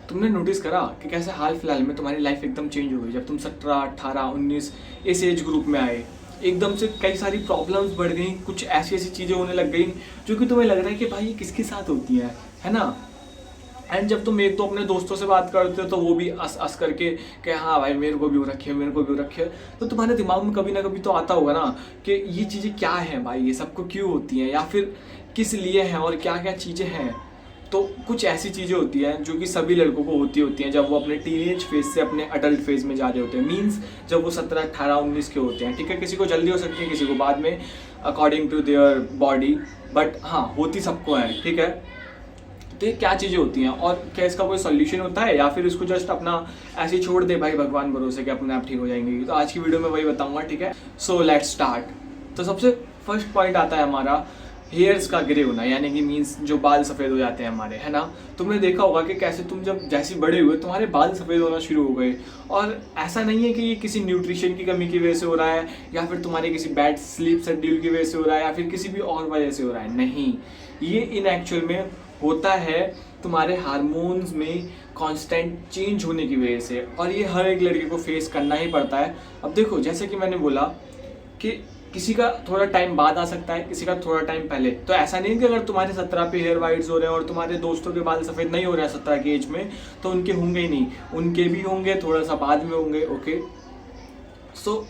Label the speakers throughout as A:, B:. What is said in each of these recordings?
A: तुमने नोटिस करा कि कैसे हाल फिलहाल में तुम्हारी लाइफ एकदम चेंज हो गई जब तुम 17, 18, 19 इस एज ग्रुप में आए। एकदम से कई सारी प्रॉब्लम्स बढ़ गई, कुछ ऐसी ऐसी चीज़ें होने लग गई जो कि तुम्हें लग रहा है कि भाई ये किसके साथ होती है ना। एंड जब तुम एक तो अपने दोस्तों से बात करते हो तो वो भी अस करके कि हाँ भाई मेरे को भी हो रखी है, मेरे को भी हो रखी है। तो तुम्हारे दिमाग में कभी ना कभी तो आता होगा ना कि ये चीज़ें क्या है भाई, ये सबको क्यों होती हैं या फिर किस लिए हैं और क्या क्या चीज़ें हैं। तो कुछ ऐसी चीज़ें होती हैं जो कि सभी लड़कों को होती हैं जब वो अपने टीनेज फेज से अपने अडल्ट फेज में जा रहे होते हैं। मीन्स जब वो 17, 18, 19 के होते हैं, ठीक है। किसी को जल्दी हो सकती है, किसी को बाद में, according to their body, but हाँ होती सबको है, ठीक है। तो ये क्या चीज़ें होती हैं और क्या इसका कोई सॉल्यूशन होता है या फिर इसको जस्ट अपना ऐसे ही छोड़ दे भाई भगवान भरोसे के अपने आप ठीक हो जाएंगे। तो आज की वीडियो में वही बताऊंगा, ठीक है। So let's start. तो सबसे फर्स्ट पॉइंट आता है हमारा हेयर्स का ग्रे होना, यानी कि मीन्स जो बाल सफ़ेद हो जाते हैं हमारे, है ना। तुमने देखा होगा कि कैसे तुम जब जैसे बड़े हुए तुम्हारे बाल सफ़ेद होना शुरू हो गए। और ऐसा नहीं है कि ये किसी न्यूट्रिशन की कमी की वजह से हो रहा है या फिर तुम्हारे किसी बैड स्लीप शेड्यूल की वजह से हो रहा है या फिर किसी भी और वजह से हो रहा है, नहीं। ये इन एक्चुअल में होता है तुम्हारे हार्मोन्स में कांस्टेंट चेंज होने की वजह से, और ये हर एक लड़के को फेस करना ही पड़ता है। अब देखो जैसे कि मैंने बोला कि किसी का थोड़ा टाइम बाद आ सकता है, किसी का थोड़ा टाइम पहले। तो ऐसा नहीं कि अगर तुम्हारे 17 पे हेयर वाइट्स हो रहे हैं और तुम्हारे दोस्तों के बाल सफ़ेद नहीं हो रहे हैं 17 की एज में, तो उनके होंगे ही नहीं, उनके भी होंगे, थोड़ा सा बाद में होंगे, ओके। सो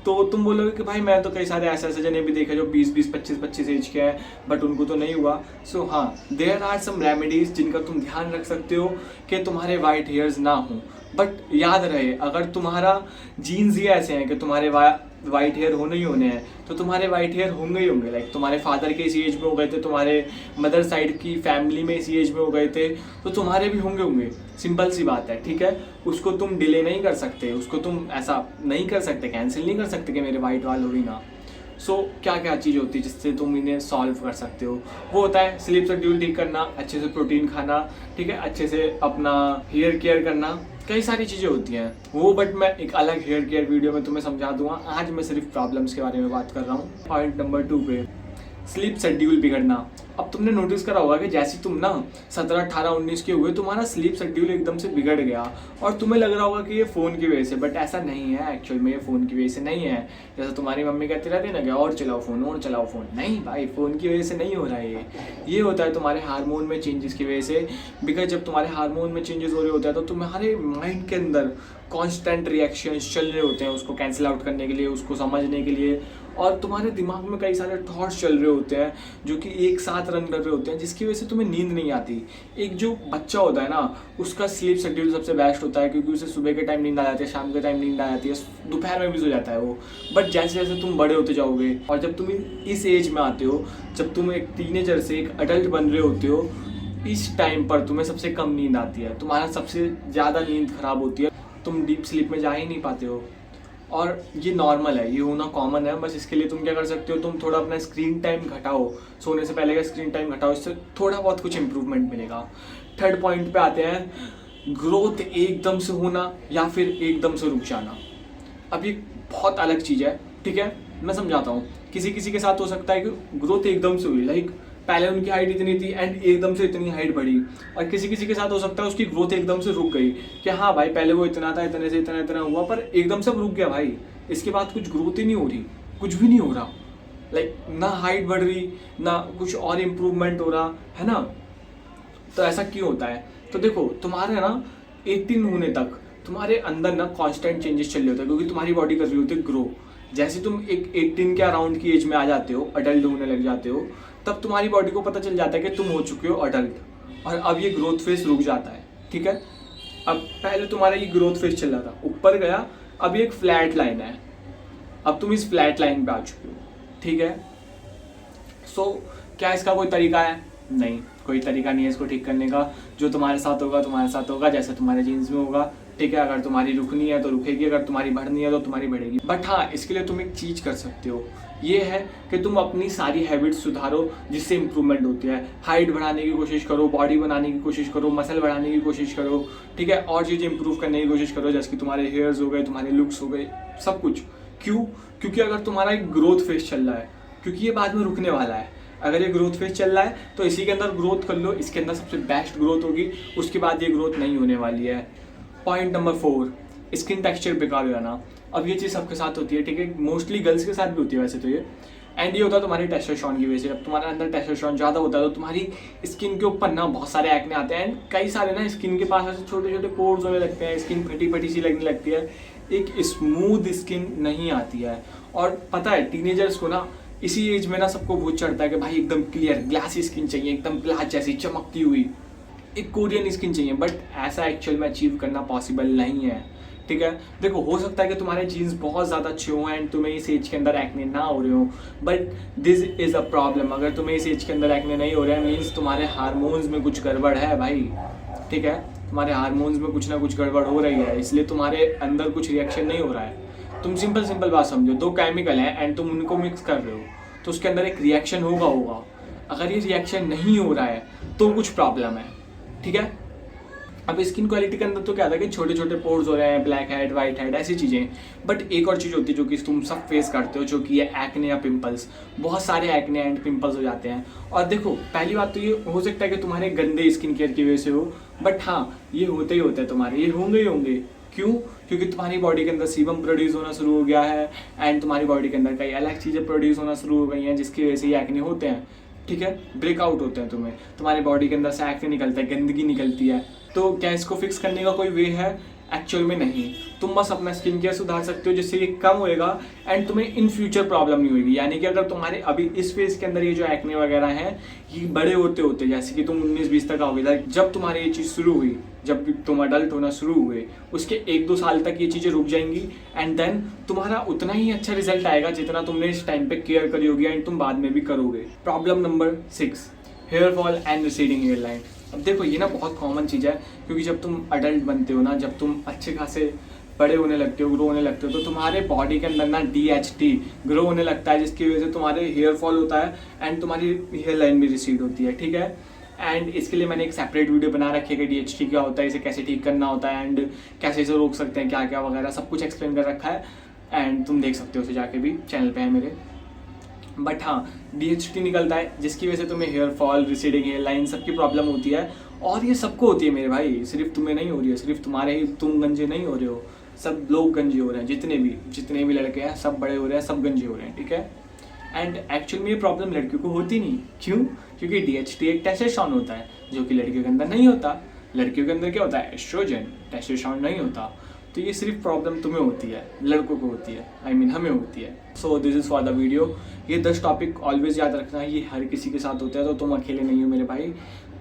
A: तो तुम बोलोगे कि भाई मैं तो कई सारे ऐसे ऐसे जने भी देखे जो 20-20, 25-25 एज के हैं बट उनको तो नहीं हुआ। सो हाँ, देयर आर सम रेमेडीज जिनका तुम ध्यान रख सकते हो कि तुम्हारे वाइट हेयर्स ना हो। बट याद रहे, अगर तुम्हारा जीन्स ही ऐसे हैं कि तुम्हारे वाइट हेयर होने ही होने हैं तो तुम्हारे वाइट हेयर होंगे ही होंगे। लाइक तुम्हारे फादर के इसी एज में हो गए थे, तुम्हारे मदर साइड की फैमिली में इसी एज में हो गए थे, तो तुम्हारे भी होंगे। सिंपल सी बात है, ठीक है। उसको तुम डिले नहीं कर सकते, उसको तुम ऐसा नहीं कर सकते, कैंसिल नहीं कर सकते कि मेरे वाइट वाल हो ही ना। सो क्या क्या चीज़ होती है जिससे तुम इन्हें सॉल्व कर सकते हो। वो होता है स्लीप शेड्यूल ठीक करना, अच्छे से प्रोटीन खाना, ठीक है, अच्छे से अपना हेयर केयर करना, कई सारी चीज़ें होती हैं वो। बट मैं एक अलग हेयर केयर वीडियो में तुम्हें समझा दूंगा। आज मैं सिर्फ प्रॉब्लम्स के बारे में बात कर रहा हूँ। पॉइंट नंबर 2 पे, स्लीप शेड्यूल बिगड़ना। अब तुमने नोटिस करा होगा कि जैसे तुम ना 17, 18, 19 के हुए तुम्हारा स्लीप शेड्यूल एकदम से बिगड़ गया और तुम्हें लग रहा होगा कि ये फ़ोन की वजह से, बट ऐसा नहीं है। एक्चुअल में ये फ़ोन की वजह से नहीं है। जैसे तुम्हारी मम्मी कहती रहती है ना कि और चलाओ फ़ोन, और चलाओ फ़ोन, नहीं भाई, फ़ोन की वजह से नहीं हो रहा है ये होता है तुम्हारे हार्मोन में चेंजेस की वजह से। बिकॉज जब तुम्हारे हार्मोन में चेंजेस हो रहे होते हैं तो तुम्हारे माइंड के अंदर कॉन्स्टेंट रिएक्शंस चल रहे होते हैं उसको कैंसिल आउट करने के लिए, उसको समझने के लिए। और तुम्हारे दिमाग में कई सारे थॉट्स चल रहे होते हैं जो कि एक साथ रन कर रहे होते हैं, जिसकी वजह से तुम्हें नींद नहीं आती। एक जो बच्चा होता है ना, उसका स्लीप शेड्यूल सबसे बेस्ट होता है क्योंकि उसे सुबह के टाइम नींद आ जाती है, शाम के टाइम नींद आ जाती है, दोपहर में भी सो जाता है वो। बट जैसे जैसे तुम बड़े होते जाओगे और जब तुम इस एज में आते हो, जब तुम एक टीनेजर से एक अडल्ट बन रहे होते हो, इस टाइम पर तुम्हें सबसे कम नींद आती है, तुम्हारा सबसे ज़्यादा नींद खराब होती है, तुम डीप स्लीप में जा ही नहीं पाते हो। और ये नॉर्मल है, ये होना कॉमन है। बस इसके लिए तुम क्या कर सकते हो, तुम थोड़ा अपना स्क्रीन टाइम घटाओ, सोने से पहले का स्क्रीन टाइम घटाओ, इससे थोड़ा बहुत कुछ इंप्रूवमेंट मिलेगा। थर्ड पॉइंट पे आते हैं, ग्रोथ एकदम से होना या फिर एकदम से रुक जाना। अब ये बहुत अलग चीज़ है, ठीक है। मैं समझाता हूँ। किसी किसी के साथ हो सकता है कि ग्रोथ एकदम से हुई, लाइक पहले उनकी हाइट इतनी थी एंड एकदम से इतनी हाइट बढ़ी। और किसी किसी के साथ हो सकता है उसकी ग्रोथ एकदम से रुक गई कि हाँ भाई पहले वो इतना था, इतने से इतना इतना हुआ, पर एकदम से रुक गया भाई, इसके बाद कुछ ग्रोथ ही नहीं हो रही, कुछ भी नहीं हो रहा। लाइक ना हाइट बढ़ रही, ना कुछ और इम्प्रूवमेंट हो रहा है ना। तो ऐसा क्यों होता है? तो देखो तुम्हारे ना 18 होने तक तुम्हारे अंदर ना कांस्टेंट चेंजेस चल रहे होते हैं क्योंकि तुम्हारी बॉडी कर रही होती है ग्रो। जैसे तुम एक 18 के अराउंड की एज में आ जाते हो, अडल्ट होने लग जाते हो, तब तुम्हारी बॉडी को पता चल जाता है कि तुम हो चुके हो अडल्ट और अब ये ग्रोथ फेज रुक जाता है, ठीक है। अब पहले तुम्हारा ये ग्रोथ फेज चल रहा था, ऊपर गया, अब ये एक फ्लैट लाइन है, अब तुम इस फ्लैट लाइन पे आ चुके हो, ठीक है। सो क्या इसका कोई तरीका है? नहीं, कोई तरीका नहीं है इसको ठीक करने का। जो तुम्हारे साथ होगा तुम्हारे साथ होगा, जैसे तुम्हारे जीन्स में होगा, ठीक है। अगर तुम्हारी रुकनी है तो रुकेगी, अगर तुम्हारी बढ़नी है तो तुम्हारी बढ़ेगी। बट हाँ, इसके लिए तुम एक चीज़ कर सकते हो, ये है कि तुम अपनी सारी हैबिट्स सुधारो जिससे इंप्रूवमेंट होती है। हाइट बढ़ाने की कोशिश करो, बॉडी बनाने की कोशिश करो, मसल बढ़ाने की कोशिश करो, ठीक है। और चीज़ इंप्रूव करने की कोशिश करो, जैसे कि तुम्हारे हेयर्स हो गए, तुम्हारे लुक्स हो गए, सब कुछ। क्यों? क्योंकि अगर तुम्हारा एक ग्रोथ फेज चल रहा है, क्योंकि ये बाद में रुकने वाला है। अगर ये ग्रोथ फेज चल रहा है तो इसी के अंदर ग्रोथ कर लो, इसके अंदर सबसे बेस्ट ग्रोथ होगी, उसके बाद ये ग्रोथ नहीं होने वाली है। पॉइंट नंबर 4, स्किन टेक्सचर बेकार हो जाना। अब ये चीज़ सबके साथ होती है, ठीक है, मोस्टली गर्ल्स के साथ भी होती है वैसे तो ये, एंड ये होता है तुम्हारी टेस्टोस्टेरोन की वजह से। जब तुम्हारे अंदर टेस्टोस्टेरोन ज़्यादा होता है तो तुम्हारी स्किन के ऊपर ना बहुत सारे एक्ने आते हैं, एंड कई सारे ना स्किन के पास ऐसे छोटे छोटे पोर्स होने लगते हैं, स्किन फटी फटी सी लगने लगती है, एक स्मूथ स्किन नहीं आती है। और पता है टीनेजर्स को ना इसी एज में ना सबको बहुत चढ़ता है कि भाई एकदम क्लियर ग्लासी स्किन चाहिए, एकदम ग्लास जैसी चमकती हुई एक कोरियन स्किन चाहिए, बट ऐसा एक्चुअल में अचीव करना पॉसिबल नहीं है, ठीक है। देखो हो सकता है कि तुम्हारे जीन्स बहुत ज़्यादा अच्छे हों एंड तुम्हें इस एज के अंदर एक्ने ना हो रहे हो, but this is a problem. अगर तुम्हें इस एज के अंदर एक्ने नहीं हो रहे हैं मीन्स तुम्हारे हार्मोन्स में कुछ गड़बड़ है भाई, ठीक है, तुम्हारे हार्मोन्स में कुछ ना कुछ गड़बड़ हो रही है, इसलिए तुम्हारे अंदर कुछ रिएक्शन नहीं हो रहा है। तुम सिंपल बात समझो, 2 केमिकल हैं एंड तुम उनको मिक्स कर रहे हो तो उसके अंदर एक रिएक्शन होगा। अगर ये रिएक्शन नहीं हो रहा है तो कुछ प्रॉब्लम है, ठीक है। अब स्किन क्वालिटी के अंदर तो क्या था कि छोटे छोटे पोर्स हो रहे हैं, ब्लैक हेड, वाइट हेड, ऐसी चीज़ें, बट एक और चीज़ होती है जो कि तुम सब फेस करते हो, जो कि है एक्ने या पिंपल्स। बहुत सारे एक्ने एंड पिंपल्स हो जाते हैं। और देखो पहली बात तो ये हो सकता है कि तुम्हारे गंदे स्किन केयर की वजह से हो, बट हाँ ये होते ही होते हैं तुम्हारे, ये होंगे ही होंगे। क्यों? क्योंकि तुम्हारी बॉडी के अंदर सीबम प्रोड्यूस होना शुरू हो गया है एंड तुम्हारी बॉडी के अंदर कई अलग चीज़ें प्रोड्यूस होना शुरू हो गई हैं जिसकी वजह से ये एक्ने होते हैं, ठीक है, ब्रेकआउट होते हैं। तुम्हारी बॉडी के अंदर से एक्ने निकलता है, गंदगी निकलती है। तो क्या इसको फिक्स करने का कोई वे है? एक्चुअल में नहीं। तुम बस अपना स्किन केयर सुधार सकते हो जिससे ये कम होएगा एंड तुम्हें इन फ्यूचर प्रॉब्लम नहीं होगी। यानी कि अगर तुम्हारे अभी इस फेज के अंदर ये जो एक्ने वगैरह हैं ये बड़े होते होते, जैसे कि तुम 19-20 तक आओगे, जब तुम्हारी ये चीज़ शुरू हुई, जब तुम अडल्ट होना शुरू हुए, उसके 1-2 साल तक ये चीज़ें रुक जाएंगी एंड देन तुम्हारा उतना ही अच्छा रिजल्ट आएगा जितना तुमने इस टाइम पे केयर करी होगी एंड तुम बाद में भी करोगे। Problem number 6, hair fall and receding hairline. अब देखो ये ना बहुत कॉमन चीज़ है, क्योंकि जब तुम अडल्ट बनते हो ना, जब तुम अच्छे खासे बड़े होने लगते हो, ग्रो होने लगते हो, तो तुम्हारे बॉडी के अंदर ना DHT ग्रो होने लगता है, जिसकी वजह से तुम्हारे हेयर फॉल होता है एंड तुम्हारी हेयर लाइन भी रिसीड होती है, ठीक है। एंड इसके लिए मैंने एक सेपरेट वीडियो बना रखी है कि DHT क्या होता है, इसे कैसे ठीक करना होता है एंड कैसे इसे रोक सकते हैं, क्या क्या वगैरह सब कुछ एक्सप्लेन कर रखा है एंड तुम देख सकते हो उसे जाके भी, चैनल पे है मेरे। बट हाँ DHT निकलता है जिसकी वजह से तुम्हें hair fall, receding hairline सबकी प्रॉब्लम होती है, और ये सबको होती है मेरे भाई, सिर्फ तुम्हें नहीं हो रही है, सिर्फ तुम्हारे ही तुम गंजे नहीं हो रहे हो, सब लोग गंजे हो रहे हैं, जितने भी लड़के हैं सब बड़े हो रहे हैं, सब गंजे हो रहे हैं, ठीक है। एंड एक्चुअल में ये प्रॉब्लम लड़कियों को होती नहीं। क्यों? क्योंकि DHT एक टेस्टोस्टेरोन होता है जो कि लड़कियों के अंदर नहीं होता। लड़कियों के अंदर क्या होता है? एस्ट्रोजन, टेस्टोस्टेरोन नहीं होता। तो ये सिर्फ प्रॉब्लम तुम्हें होती है, लड़कों को होती है, I mean हमें होती है। So this is for the video. ये 10 टॉपिक ऑलवेज याद रखना, ये हर किसी के साथ होता है, तो तुम अकेले नहीं हो मेरे भाई।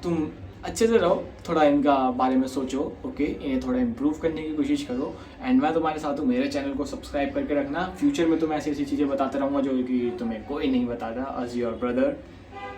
A: तुम अच्छे से रहो, थोड़ा इनका बारे में सोचो, ओके, इन्हें थोड़ा इम्प्रूव करने की कोशिश करो एंड मैं तुम्हारे साथ हूँ। मेरे चैनल को सब्सक्राइब करके रखना, फ्यूचर में तुम्हें ऐसी ऐसी चीज़ें बताता रहूँगा जो कि तुम्हें कोई नहीं बताता, एज योर ब्रदर।